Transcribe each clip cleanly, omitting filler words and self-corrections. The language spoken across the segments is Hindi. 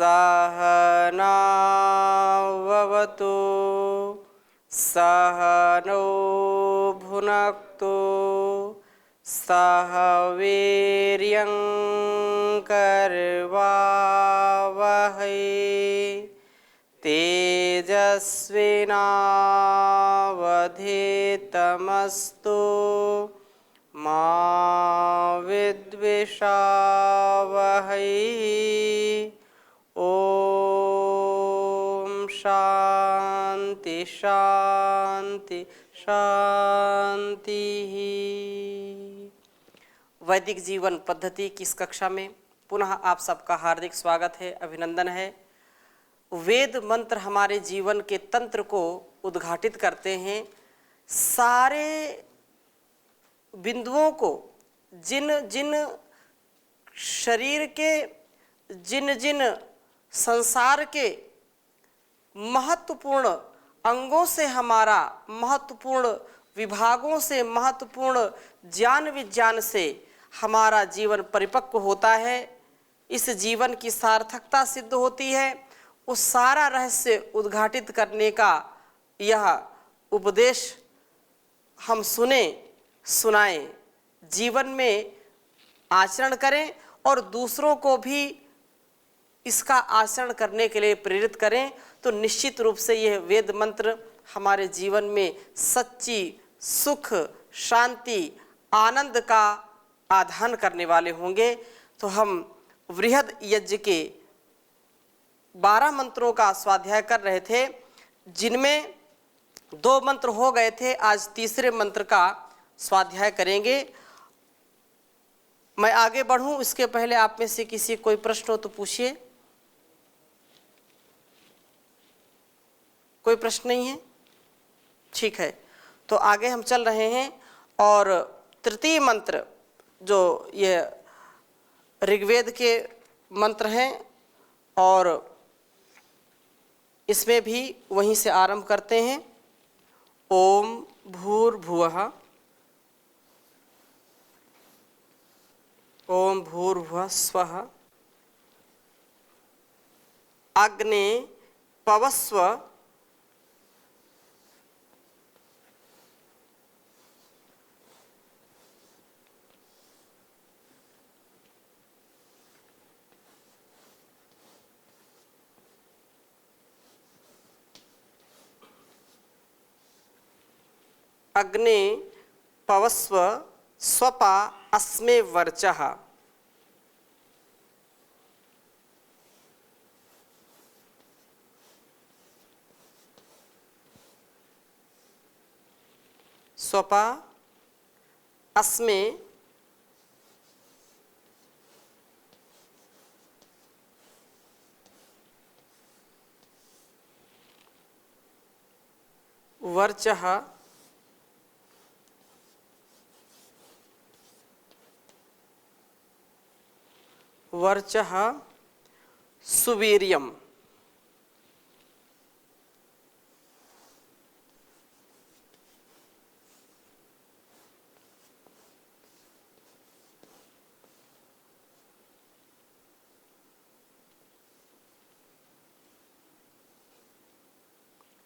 सहनाववतु सहनौ भुनक्तु सह वीर्यं करवावहै तेजस्विनावधीतमस्तु मा विद्विषावहै। ओम शांति शांति शांति। वैदिक जीवन पद्धति की इस कक्षा में पुनः आप सबका हार्दिक स्वागत है, अभिनंदन है। वेद मंत्र हमारे जीवन के तंत्र को उद्घाटित करते हैं। सारे बिंदुओं को, जिन जिन शरीर के, जिन जिन संसार के महत्वपूर्ण अंगों से, हमारा महत्वपूर्ण विभागों से, महत्वपूर्ण ज्ञान विज्ञान से हमारा जीवन परिपक्व होता है, इस जीवन की सार्थकता सिद्ध होती है, उस सारा रहस्य उद्घाटित करने का यह उपदेश हम सुने, सुनाएं, जीवन में आचरण करें और दूसरों को भी इसका आचरण करने के लिए प्रेरित करें, तो निश्चित रूप से यह वेद मंत्र हमारे जीवन में सच्ची सुख, शांति, आनंद का आधान करने वाले होंगे। तो हम वृहद यज्ञ के 12 मंत्रों का स्वाध्याय कर रहे थे, जिनमें 2 मंत्र हो गए थे। आज तीसरे मंत्र का स्वाध्याय करेंगे। मैं आगे बढ़ूं इसके पहले आप में से किसी कोई प्रश्न हो तो पूछिए। कोई प्रश्न नहीं है? ठीक है, तो आगे हम चल रहे हैं। और तृतीय मंत्र जो ये ऋग्वेद के मंत्र हैं, और इसमें भी वहीं से आरंभ करते हैं। ओम भूर्भुवः, ओम भूर्भुवः स्वः, अग्ने पवस्व अग्ने पवस्व स्वपा अस्मे वर्चः। स्वपा अस्मे वर्चः वर्चः सुवीर्यम्।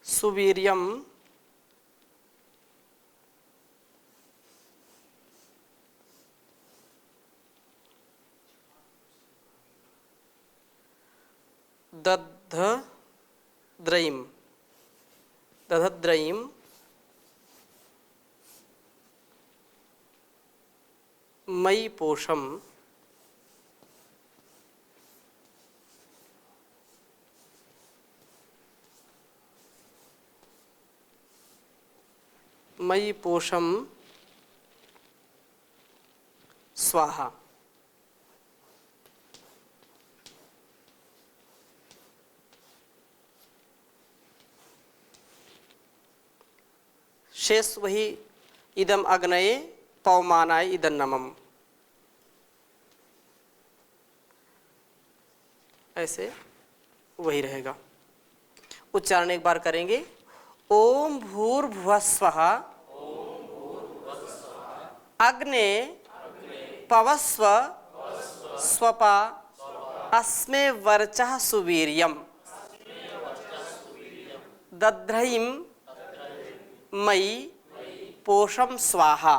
सुवीर्यम् दधद्रयिम्, दधद्रयिम् मयि पोषम् मयि पोषम् स्वाहा। शेष वही इदम अग्नये पवमानाय इदन्नमम्, ऐसे वही रहेगा। उच्चारण एक बार करेंगे। ओम भूर्भुवः स्वः अग्ने पवस्व स्वपा अस्मे वर्चः सुवीर्यम दध्रैम मयि पोषम स्वाहा।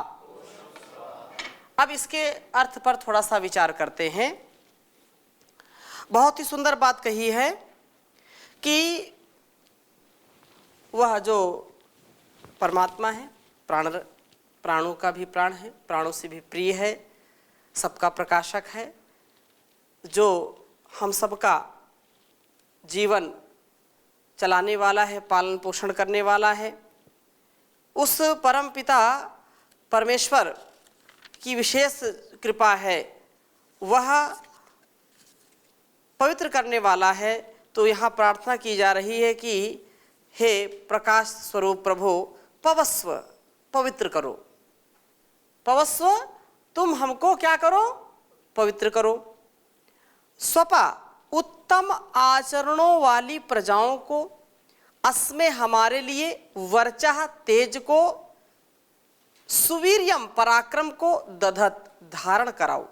अब इसके अर्थ पर थोड़ा सा विचार करते हैं। बहुत ही सुंदर बात कही है कि वह जो परमात्मा है, प्राणों का भी प्राण है, प्राणों से भी प्रिय है, सबका प्रकाशक है, जो हम सबका जीवन चलाने वाला है, पालन पोषण करने वाला है। उस परम पिता परमेश्वर की विशेष कृपा है, वह पवित्र करने वाला है। तो यहाँ प्रार्थना की जा रही है कि हे प्रकाश स्वरूप प्रभु, पवस्व, पवित्र करो। पवस्व, तुम हमको क्या करो? पवित्र करो। स्वपा, उत्तम आचरणों वाली प्रजाओं को, अस्मे हमारे लिए, वर्चः तेज को, सुवीर्यम पराक्रम को, दधत धारण कराओ,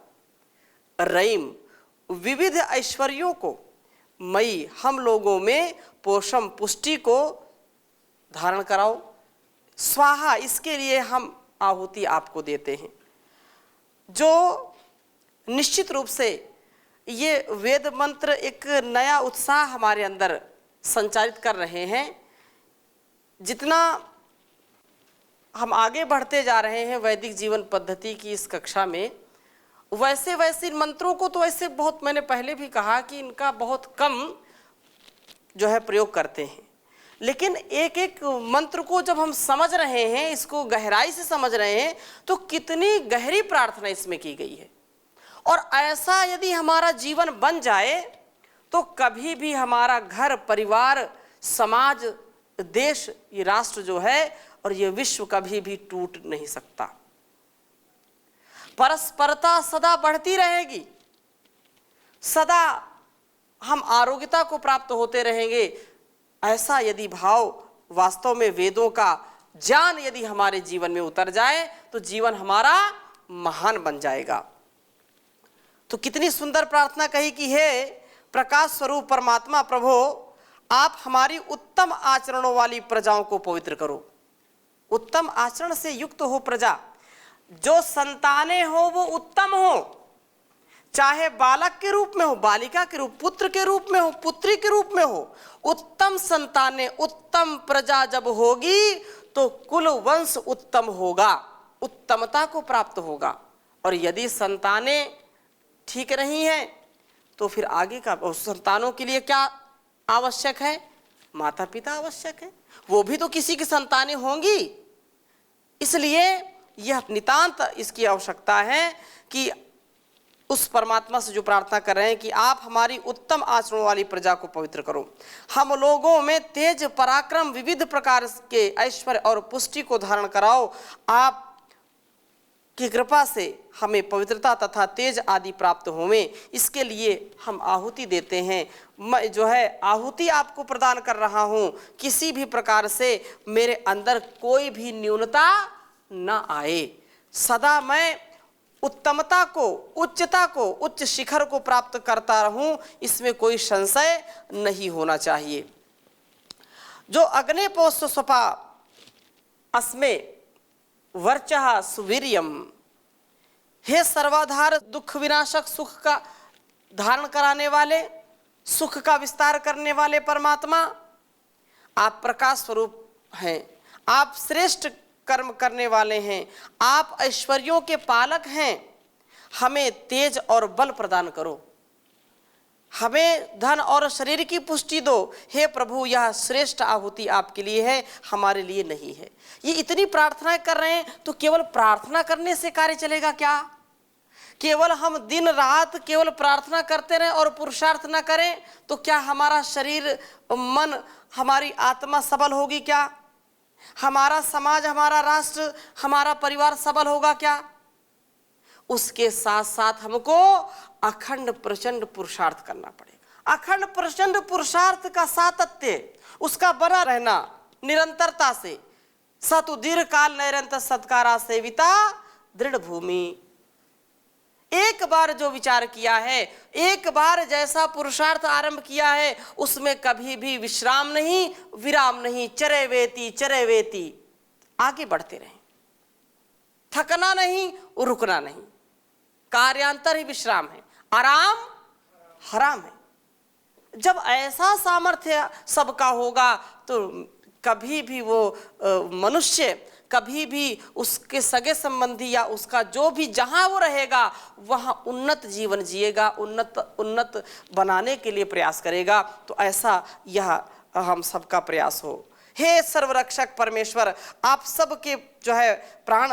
रईम विविध ऐश्वर्यों को, मई हम लोगों में पोषम पुष्टि को धारण कराओ, स्वाहा इसके लिए हम आहुति आपको देते हैं। जो निश्चित रूप से ये वेद मंत्र एक नया उत्साह हमारे अंदर संचारित कर रहे हैं। जितना हम आगे बढ़ते जा रहे हैं वैदिक जीवन पद्धति की इस कक्षा में, वैसे वैसे इन मंत्रों को तो ऐसे बहुत, मैंने पहले भी कहा कि इनका बहुत कम जो है प्रयोग करते हैं, लेकिन एक एक मंत्र को जब हम समझ रहे हैं, इसको गहराई से समझ रहे हैं, तो कितनी गहरी प्रार्थना इसमें की गई है। और ऐसा यदि हमारा जीवन बन जाए तो कभी भी हमारा घर, परिवार, समाज, देश, ये राष्ट्र जो है और ये विश्व कभी भी टूट नहीं सकता। परस्परता सदा बढ़ती रहेगी, सदा हम आरोग्यता को प्राप्त होते रहेंगे। ऐसा यदि भाव वास्तव में वेदों का ज्ञान यदि हमारे जीवन में उतर जाए तो जीवन हमारा महान बन जाएगा। तो कितनी सुंदर प्रार्थना कही कि हे प्रकाश स्वरूप परमात्मा प्रभु, आप हमारी उत्तम आचरणों वाली प्रजाओं को पवित्र करो। उत्तम आचरण से युक्त हो प्रजा, जो संतानें हो वो उत्तम हो, चाहे बालक के रूप में हो, बालिका के रूप, पुत्र के रूप में हो, पुत्री के रूप में हो। उत्तम संतानें, उत्तम प्रजा जब होगी तो कुल वंश उत्तम होगा, उत्तमता को प्राप्त होगा। और यदि संतानें ठीक नहीं है तो फिर आगे का, संतानों के लिए क्या आवश्यक है? माता पिता आवश्यक है, वो भी तो किसी की संतानें होंगी। इसलिए यह नितांत इसकी आवश्यकता है कि उस परमात्मा से जो प्रार्थना कर रहे हैं कि आप हमारी उत्तम आचरणों वाली प्रजा को पवित्र करो, हम लोगों में तेज, पराक्रम, विविध प्रकार के ऐश्वर्य और पुष्टि को धारण कराओ। आप की कृपा से हमें पवित्रता तथा तेज आदि प्राप्त होवें, इसके लिए हम आहुति देते हैं। मैं जो है आहुति आपको प्रदान कर रहा हूँ, किसी भी प्रकार से मेरे अंदर कोई भी न्यूनता न आए। सदा मैं उत्तमता को, उच्चता को, उच्च शिखर को प्राप्त करता रहूं, इसमें कोई संशय नहीं होना चाहिए। जो अग्ने पोष्ट स्वपा अस्मे वर्चः सुवीर्यम, हे सर्वाधार, दुख विनाशक, सुख का धारण कराने वाले, सुख का विस्तार करने वाले परमात्मा, आप प्रकाश स्वरूप हैं, आप श्रेष्ठ कर्म करने वाले हैं, आप ऐश्वर्यों के पालक हैं। हमें तेज और बल प्रदान करो, हमें धन और शरीर की पुष्टि दो। हे प्रभु, यह श्रेष्ठ आहुति आपके लिए है, हमारे लिए नहीं है। ये इतनी प्रार्थनाएं कर रहे हैं, तो केवल प्रार्थना करने से कार्य चलेगा क्या? केवल हम दिन रात केवल प्रार्थना करते रहें और पुरुषार्थ न करें तो क्या हमारा शरीर, मन, हमारी आत्मा सबल होगी क्या? हमारा समाज, हमारा राष्ट्र, हमारा परिवार सबल होगा क्या? उसके साथ साथ हमको अखंड प्रचंड पुरुषार्थ करना पड़ेगा। अखंड प्रचंड पुरुषार्थ का सातत्य, उसका बना रहना निरंतरता से, सतु दीर्घ काल निरंतर सत्कारा सेविता दृढ़ भूमि। एक बार जो विचार किया है, एक बार जैसा पुरुषार्थ आरंभ किया है, उसमें कभी भी विश्राम नहीं, विराम नहीं, चरे वेती आगे बढ़ते रहें, थकना नहीं, रुकना नहीं। कार्यांतर ही विश्राम है, आराम हराम है। जब ऐसा सामर्थ्य सबका होगा तो कभी भी वो मनुष्य कभी भी उसके सगे संबंधी या उसका जो भी जहां वो रहेगा वहां उन्नत जीवन जिएगा, उन्नत बनाने के लिए प्रयास करेगा। तो ऐसा यह हम सबका प्रयास हो। हे सर्वरक्षक परमेश्वर, आप सबके जो है प्राण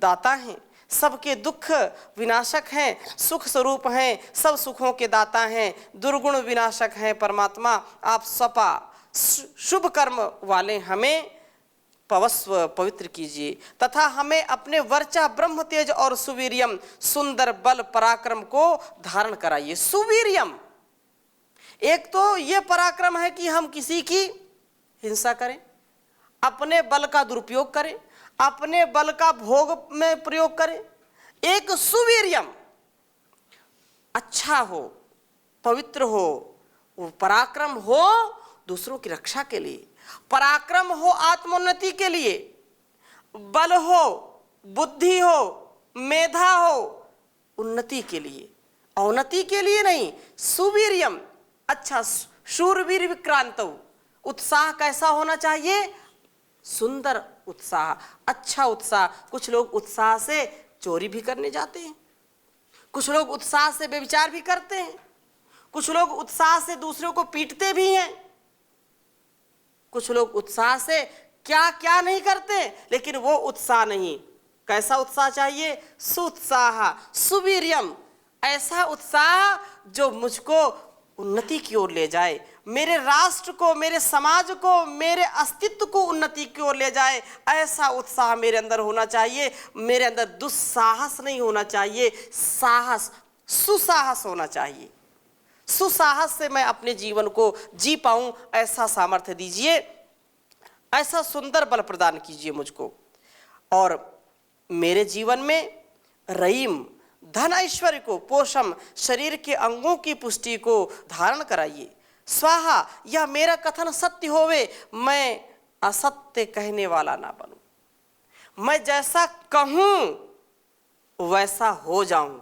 दाता हैं, सबके दुख विनाशक हैं, सुख स्वरूप हैं, सब सुखों के दाता हैं, दुर्गुण विनाशक हैं परमात्मा। आप सपा शुभ कर्म वाले हमें पवस्व पवित्र कीजिए तथा हमें अपने वर्चा ब्रह्म तेज और सुवीर्यम सुंदर बल पराक्रम को धारण कराइए। सुवीर्यम, एक तो ये पराक्रम है कि हम किसी की हिंसा करें, अपने बल का दुरुपयोग करें, अपने बल का भोग में प्रयोग करें। एक सुवीर्यम, अच्छा हो, पवित्र हो, वो पराक्रम हो दूसरों की रक्षा के लिए, पराक्रम हो आत्मोन्नति के लिए, बल हो, बुद्धि हो, मेधा हो, उन्नति के लिए, अवनति के लिए नहीं। सुवीर्यम, अच्छा, शूरवीर विक्रांत, उत्साह कैसा होना चाहिए? सुंदर उत्साह, अच्छा उत्साह। कुछ लोग उत्साह से चोरी भी करने जाते हैं, कुछ लोग उत्साह से व्यभिचार भी करते हैं, कुछ लोग उत्साह से दूसरों को पीटते भी हैं, कुछ लोग उत्साह से क्या क्या नहीं करते। लेकिन वो उत्साह नहीं, कैसा उत्साह चाहिए? सुत्साह, सुवीर्यम, ऐसा उत्साह जो मुझको उन्नति की ओर ले जाए, मेरे राष्ट्र को, मेरे समाज को, मेरे अस्तित्व को उन्नति की ओर ले जाए। ऐसा उत्साह मेरे अंदर होना चाहिए। मेरे अंदर दुस्साहस नहीं होना चाहिए, साहस, सुसाहस होना चाहिए। सुसाहस से मैं अपने जीवन को जी पाऊं, ऐसा सामर्थ्य दीजिए, ऐसा सुंदर बल प्रदान कीजिए मुझको। और मेरे जीवन में रहीम, धन ऐश्वर्य को, पोषम, शरीर के अंगों की पुष्टि को धारण कराइए। स्वाहा, यह मेरा कथन सत्य होवे, मैं असत्य कहने वाला ना बनूं, मैं जैसा कहूं वैसा हो जाऊं।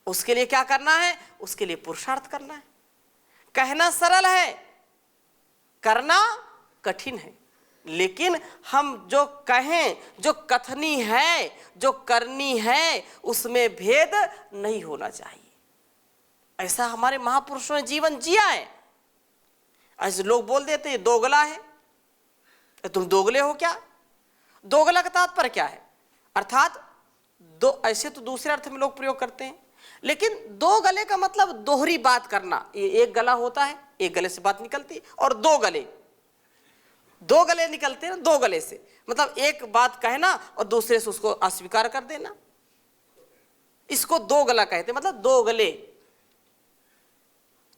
उसके लिए क्या करना है? उसके लिए पुरुषार्थ करना है। कहना सरल है, करना कठिन है। लेकिन हम जो कहें, जो कथनी है, जो करनी है, उसमें भेद नहीं होना चाहिए। ऐसा हमारे महापुरुषों ने जीवन जिया है। ऐसे लोग बोल देते हैं दोगला है, तुम दोगले हो क्या? दोगला का तात्पर्य क्या है? अर्थात दो, ऐसे तो दूसरे अर्थ में लोग प्रयोग करते हैं, लेकिन दो गले का मतलब दोहरी बात करना। ये एक गला होता है, एक गले से बात निकलती, और दो गले निकलते हैं। दो गले से मतलब एक बात कहना और दूसरे से उसको अस्वीकार कर देना, इसको दो गला कहते हैं, मतलब दो गले।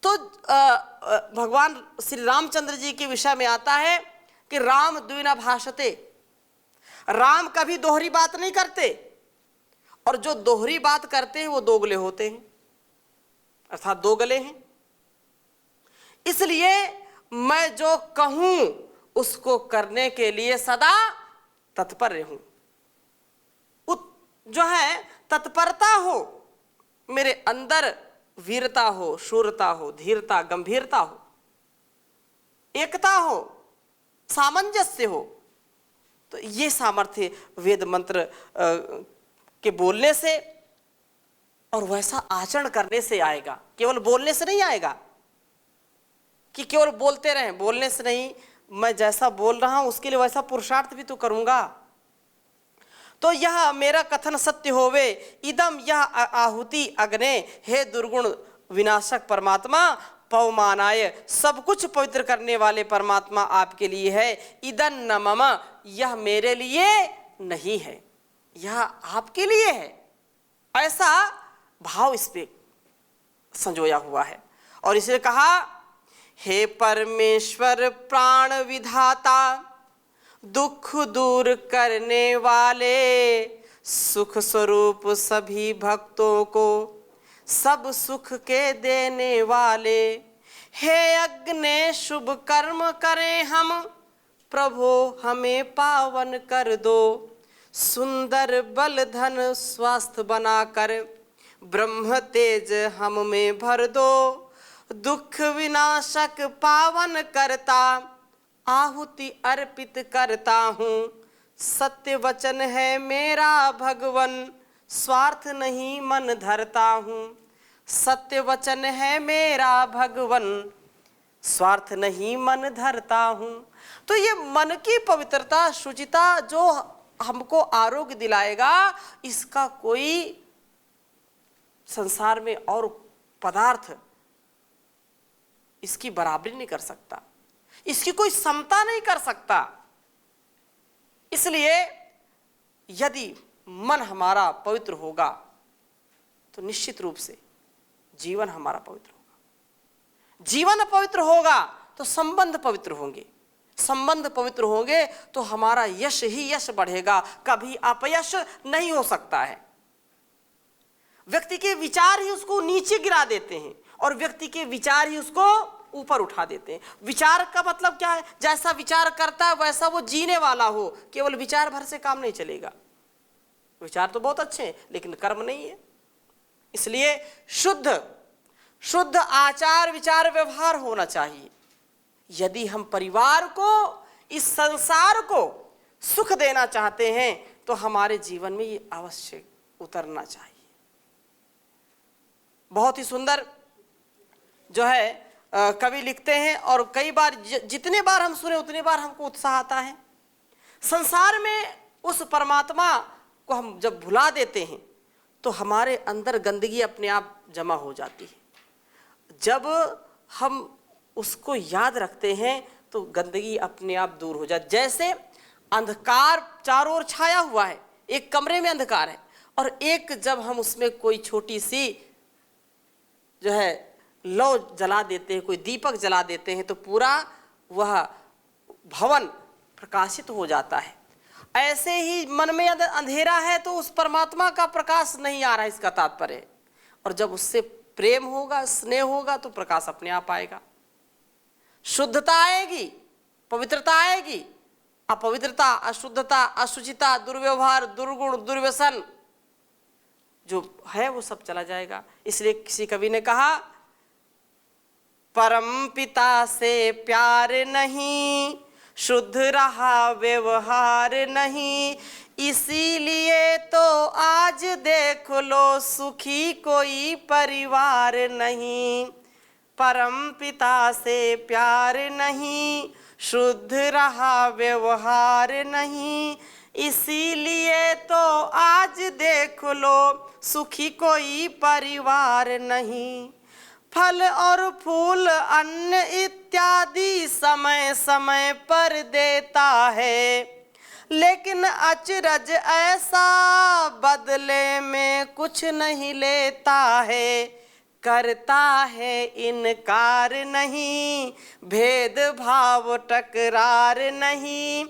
तो भगवान श्री रामचंद्र जी के विषय में आता है कि राम द्विना भाषते, राम कभी दोहरी बात नहीं करते, और जो दोहरी बात करते हैं वो दोगले होते हैं, अर्थात दो गले हैं। इसलिए मैं जो कहूं उसको करने के लिए सदा तत्पर रहूं। जो है तत्परता हो, मेरे अंदर वीरता हो, शूरता हो, धीरता, गंभीरता हो, एकता हो, सामंजस्य हो। तो ये सामर्थ्य वेद मंत्र के बोलने से और वैसा आचरण करने से आएगा। केवल बोलने से नहीं आएगा कि केवल बोलते रहें, बोलने से नहीं, मैं जैसा बोल रहा हूं उसके लिए वैसा पुरुषार्थ भी तो करूंगा। तो यह मेरा कथन सत्य होवे, इदम यह आहुति अग्ने, हे दुर्गुण विनाशक परमात्मा, पवमानाय, सब कुछ पवित्र करने वाले परमात्मा आपके लिए है। इदन न मम, यह मेरे लिए नहीं है, यह आपके लिए है। ऐसा भाव इस पे संजोया हुआ है। और इसने कहा, हे परमेश्वर प्राण विधाता, दुख दूर करने वाले, सुख स्वरूप सभी भक्तों को सब सुख के देने वाले। हे अग्नि शुभ कर्म करें हम, प्रभो हमें पावन कर दो। सुंदर बल धन स्वास्थ्य बनाकर ब्रह्म तेज हम में भर दो। दुख विनाशक पावन करता आहुति अर्पित करता हूँ। सत्य वचन है मेरा भगवन, स्वार्थ नहीं मन धरता हूँ। सत्य वचन है मेरा भगवन, स्वार्थ नहीं मन धरता हूँ। तो ये मन की पवित्रता, शुचिता जो हमको आरोग्य दिलाएगा, इसका कोई संसार में और पदार्थ इसकी बराबरी नहीं कर सकता, इसकी कोई समता नहीं कर सकता। इसलिए यदि मन हमारा पवित्र होगा तो निश्चित रूप से जीवन हमारा पवित्र होगा। जीवन पवित्र होगा तो संबंध पवित्र होंगे, संबंध पवित्र होंगे तो हमारा यश ही यश बढ़ेगा, कभी अपयश नहीं हो सकता है। व्यक्ति के विचार ही उसको नीचे गिरा देते हैं और व्यक्ति के विचार ही उसको ऊपर उठा देते हैं। विचार का मतलब क्या है? जैसा विचार करता है वैसा वो जीने वाला हो। केवल विचार भर से काम नहीं चलेगा। विचार तो बहुत अच्छे हैं लेकिन कर्म नहीं है। इसलिए शुद्ध आचार विचार व्यवहार होना चाहिए। यदि हम परिवार को, इस संसार को सुख देना चाहते हैं तो हमारे जीवन में ये अवश्य उतरना चाहिए। बहुत ही सुंदर जो है कवि लिखते हैं और कई बार जितने बार हम सुने उतने बार हमको उत्साह आता है। संसार में उस परमात्मा को हम जब भुला देते हैं तो हमारे अंदर गंदगी अपने आप जमा हो जाती है। जब हम उसको याद रखते हैं तो गंदगी अपने आप दूर हो जाती। जैसे अंधकार चारों ओर छाया हुआ है, एक कमरे में अंधकार है और एक जब हम उसमें कोई छोटी सी जो है लौ जला देते हैं, कोई दीपक जला देते हैं तो पूरा वह भवन प्रकाशित हो जाता है। ऐसे ही मन में अंधेरा है तो उस परमात्मा का प्रकाश नहीं आ रहा है, इसका तात्पर्य। और जब उससे प्रेम होगा, स्नेह होगा तो प्रकाश अपने आप आएगा, शुद्धता आएगी, पवित्रता आएगी। अपवित्रता, अशुद्धता, अशुचिता, दुर्व्यवहार, दुर्गुण, दुर्व्यसन जो है वो सब चला जाएगा। इसलिए किसी कवि ने कहा, परम पिता से प्यार नहीं, शुद्ध रहा व्यवहार नहीं, इसीलिए तो आज देख लो सुखी कोई परिवार नहीं। परम पिता से प्यार नहीं, शुद्ध रहा व्यवहार नहीं, इसीलिए तो आज देख लो सुखी कोई परिवार नहीं। फल और फूल अन्न इत्यादि समय समय पर देता है, लेकिन अचरज ऐसा बदले में कुछ नहीं लेता है। करता है इनकार नहीं, भेदभाव टकरार नहीं,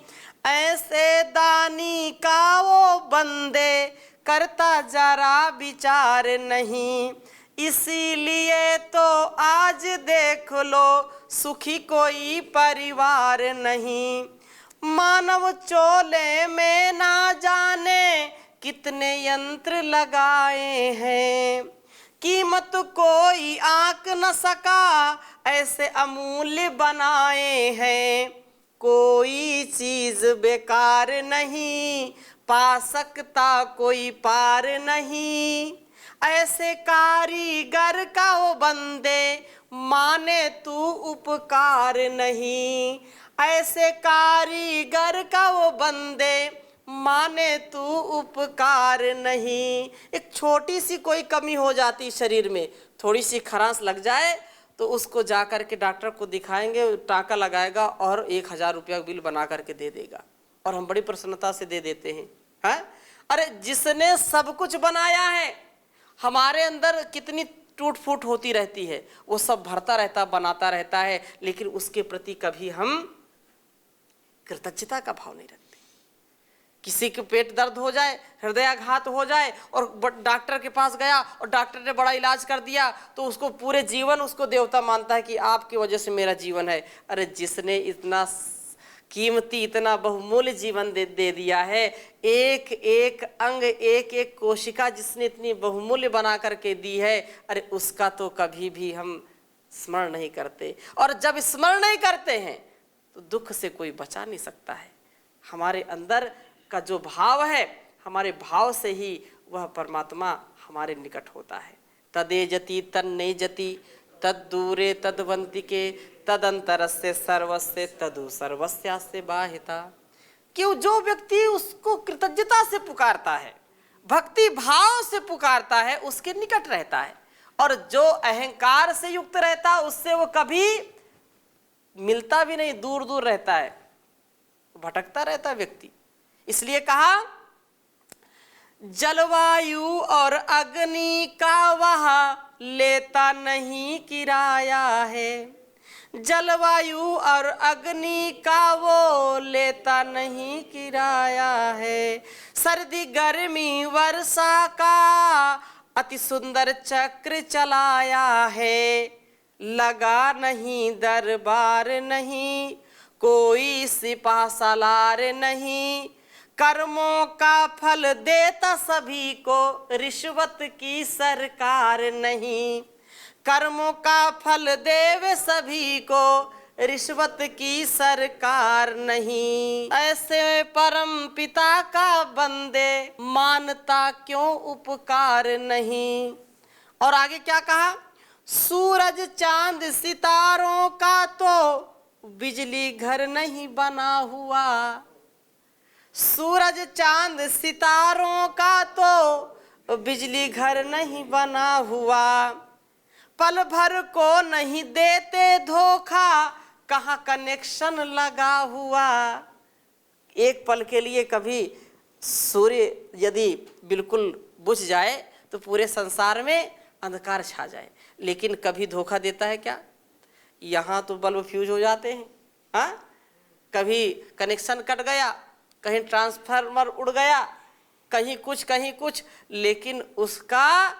ऐसे दानी का वो बंदे करता जरा विचार नहीं। इसीलिए तो आज देख लो सुखी कोई परिवार नहीं। मानव चोले में ना जाने कितने यंत्र लगाए हैं, कीमत कोई आंक न सका ऐसे अमूल्य बनाए हैं। कोई चीज बेकार नहीं, पा सकता कोई पार नहीं, ऐसे कारीगर का वो बंदे माने तू उपकार नहीं। ऐसे कारीगर का वो बंदे माने तू उपकार नहीं। एक छोटी सी कोई कमी हो जाती शरीर में, थोड़ी सी खरांश लग जाए तो उसको जा कर के डॉक्टर को दिखाएंगे, टाका लगाएगा और 1000 रुपया बिल बना करके दे देगा और हम बड़ी प्रसन्नता से दे देते हैं। हाँ? अरे जिसने सब कुछ बनाया है, हमारे अंदर कितनी टूट फूट होती रहती है, वो सब भरता रहता, बनाता रहता है, लेकिन उसके प्रति कभी हम कृतज्ञता का भाव नहीं रखते। किसी के पेट दर्द हो जाए, हृदयाघात हो जाए और डॉक्टर के पास गया और डॉक्टर ने बड़ा इलाज कर दिया, तो उसको पूरे जीवन उसको देवता मानता है कि आपकी वजह से मेरा जीवन है। अरे जिसने इतना कीमती, इतना बहुमूल्य जीवन दे दिया है, एक एक अंग, एक एक कोशिका जिसने इतनी बहुमूल्य बना करके दी है, अरे उसका तो कभी भी हम स्मरण नहीं करते। और जब स्मरण नहीं करते हैं तो दुख से कोई बचा नहीं सकता है। हमारे अंदर का जो भाव है, हमारे भाव से ही वह परमात्मा हमारे निकट होता है। तदे जति तन्ने जति तद दूरे तदवंतिके तदंतरस्य सर्वस्य तदु सर्वस्यास्य बाहिता। क्यों? जो व्यक्ति उसको कृतज्ञता से पुकारता है, भक्ति भाव से पुकारता है, उसके निकट रहता है। और जो अहंकार से युक्त रहता है उससे वो कभी मिलता भी नहीं, दूर दूर रहता है, भटकता रहता है व्यक्ति। इसलिए कहा जलवायु और अग्नि का वह लेता नहीं किराया है। जलवायु और अग्नि का वो लेता नहीं किराया है। सर्दी गर्मी वर्षा का अति सुंदर चक्र चलाया है। लगा नहीं दरबार नहीं, कोई सिपा सालार नहीं। कर्मों का फल देता सभी को, रिश्वत की सरकार नहीं। कर्मों का फल देवे सभी को, रिश्वत की सरकार नहीं। ऐसे परम पिता का बंदे, मानता क्यों उपकार नहीं। और आगे क्या कहा? सूरज चांद सितारों का तो बिजली घर नहीं बना हुआ। सूरज चांद सितारों का तो बिजली घर नहीं बना हुआ। पल भर को नहीं देते धोखा, कहाँ कनेक्शन लगा हुआ। एक पल के लिए कभी सूर्य यदि बिल्कुल बुझ जाए तो पूरे संसार में अंधकार छा जाए, लेकिन कभी धोखा देता है क्या? यहाँ तो बल्ब फ्यूज हो जाते हैं। हाँ, कभी कनेक्शन कट गया, कहीं ट्रांसफार्मर उड़ गया, कहीं कुछ, लेकिन उसका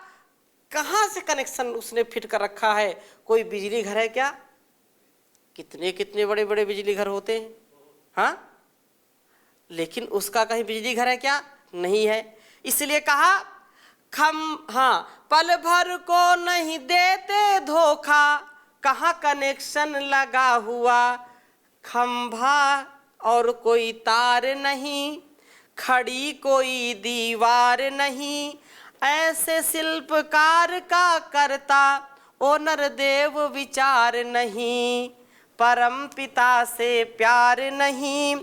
कहाँ से कनेक्शन उसने फिट कर रखा है? कोई बिजली घर है क्या? कितने कितने बड़े बड़े बिजली घर होते हैं। हाँ, लेकिन उसका कहीं बिजली घर है क्या? नहीं है। इसलिए कहा पल भर को नहीं देते धोखा, कहाँ कनेक्शन लगा हुआ। खंभा और कोई तार नहीं, खड़ी कोई दीवार नहीं। ऐसे शिल्पकार का करता ओ नरदेव विचार नहीं। परम पिता से प्यार नहीं,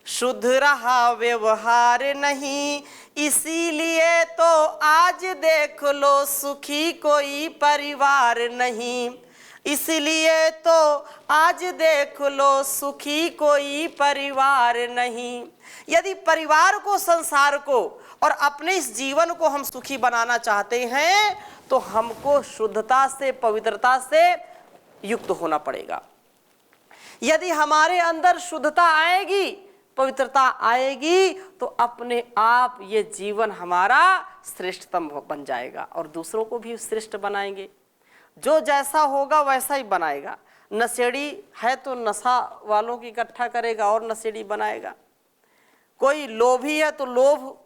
शुद्ध रहा व्यवहार नहीं। इसीलिए तो आज देख लो सुखी कोई परिवार नहीं। इसलिए तो आज देख लो सुखी कोई परिवार नहीं। यदि परिवार को, संसार को और अपने इस जीवन को हम सुखी बनाना चाहते हैं तो हमको शुद्धता से, पवित्रता से युक्त होना पड़ेगा। यदि हमारे अंदर शुद्धता आएगी, पवित्रता आएगी, तो अपने आप ये जीवन हमारा श्रेष्ठतम बन जाएगा और दूसरों को भी श्रेष्ठ बनाएंगे। जो जैसा होगा वैसा ही बनाएगा। नशेड़ी है तो नशा वालों की इकट्ठा करेगा और नशेड़ी बनाएगा। कोई लोभी है तो लोभ,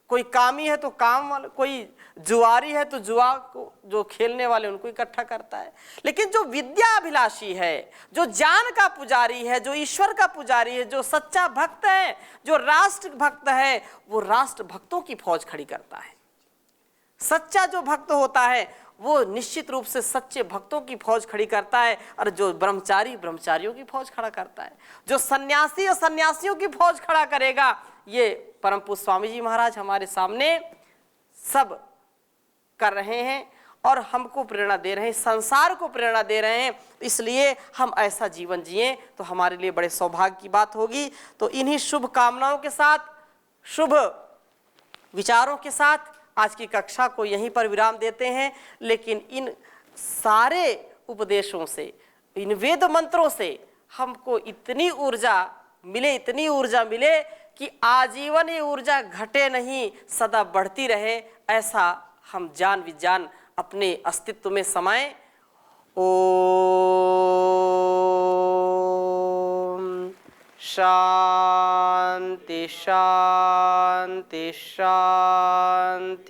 कोई कामी है तो काम वाले, कोई जुआरी है तो जुआ को जो खेलने वाले उनको इकट्ठा करता है। लेकिन जो विद्याभिलाषी है, जो ज्ञान का पुजारी है, जो ईश्वर का पुजारी है, जो सच्चा भक्त है, जो राष्ट्र भक्त है, वो राष्ट्र भक्तों की फौज खड़ी करता है। सच्चा जो भक्त होता है वो निश्चित रूप से सच्चे भक्तों की फौज खड़ी करता है, और जो ब्रह्मचारी ब्रह्मचारियों की फौज खड़ा करता है, जो सन्यासी और सन्यासियों की फौज खड़ा करेगा। ये परम पूज्य स्वामी जी महाराज हमारे सामने सब कर रहे हैं और हमको प्रेरणा दे रहे हैं, संसार को प्रेरणा दे रहे हैं। इसलिए हम ऐसा जीवन जिएं तो हमारे लिए बड़े सौभाग्य की बात होगी। तो इन्हीं शुभ कामनाओं के साथ, शुभ विचारों के साथ आज की कक्षा को यहीं पर विराम देते हैं। लेकिन इन सारे उपदेशों से, इन वेद मंत्रों से हमको इतनी ऊर्जा मिले कि आजीवन ये ऊर्जा घटे नहीं, सदा बढ़ती रहे, ऐसा हम जान विज्ञान अपने अस्तित्व में समाएं। ओम शांति शांति शांति।